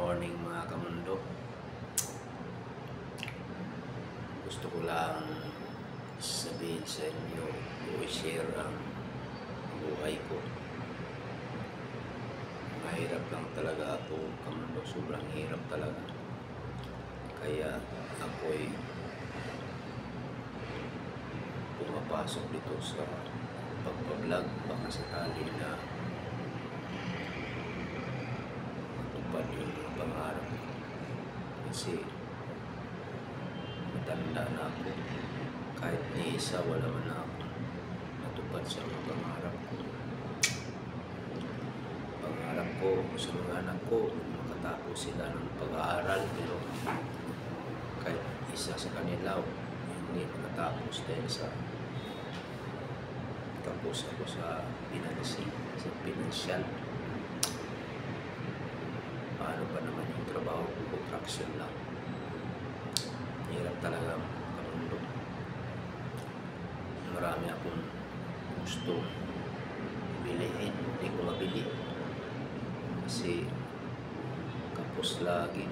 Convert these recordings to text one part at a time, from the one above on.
morning mga kamundo. Gusto ko lang sabihin sa inyo o i-share ang buhay ko. Mahirap lang talaga ako kamundo, sobrang hirap talaga. Kaya ako'y pumapasok dito sa pagpa-vlog, baka sakali na matupad yung mga pangarap ko. Kasi matanda na ako, kahit ni isa wala man na ako natupad sa mga pangarap ko. Pangarap ko sa mga anak ko, makatapos sila ng pag-aaral, pero kahit isa sa kanila hindi makatapos dahil sa tapos ako sa financial. Paano pa naman yung trabaho ko, contraction lang. Hirap talaga kamundo. Marami akong gusto bilihin, hindi ko mabili kasi kapos lagi.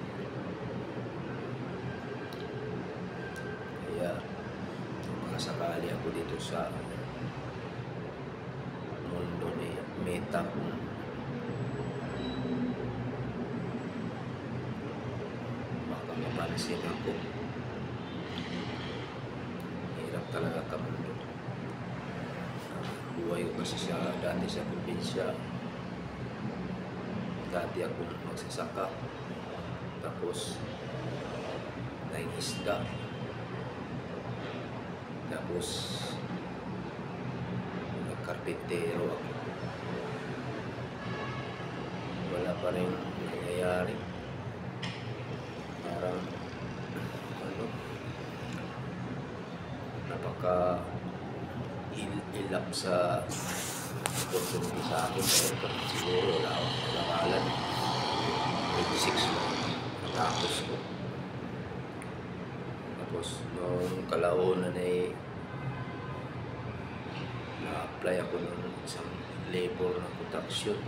Kaya makasakali ako dito sa mundo ni Meta kung baka mapansin ako. Hirap talaga kamundo. Buhay ko kasi dati sa probinsya. Dati ako magsasaka, tapos nangisda, tapos karpintero ako. Wala pa rin nangyayari. Parang napaka ilap sa opportunity sa akin. Siguro wala akong nag-aaral. 26 lang natapos ko. Tapos nung kalaunan ay na-apply ako ng isang labor na construction.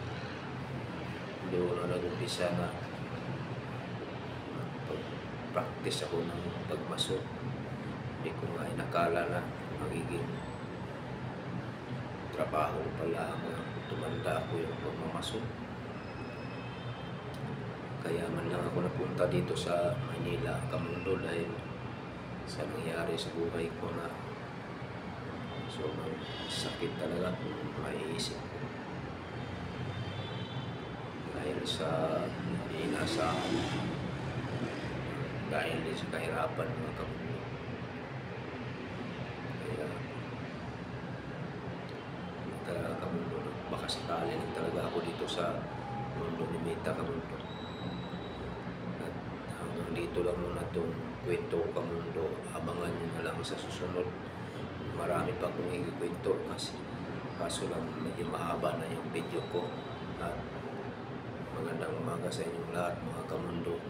Doon na nag-umpisa na pag-practice ako ng pagmasok. Hindi ko nga inakala na magiging trabaho pala ang tumanda ako yung pagmamasok. Kaya man lang ako napunta dito sa Manila, kamundo, dahil sa nangyari sa buhay ko na sobrang sakit talaga kung maiisip ko. Dahil sa inaasahan, dahil din sa kahirapan mga kamundo. Kaya talaga kamundo, baka sakali lang talaga ako dito sa mundo ni Meta kamundo. At hanggang dito lang muna itong kwento ko kamundo. Abangan nyo na lang sa susunod. Marami pa akong ikikwento kasi kaso lang medyo mahaba na yung video ko. At magandang umaga sa inyong lahat mga kamundo.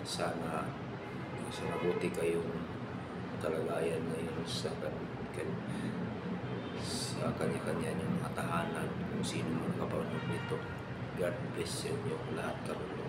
Sana mabuti kayong kalagayan ngayon sa kanya-kanya yung mga tahanan, kung sino man kapanood nito. God bless sa inyo lahat kamundo.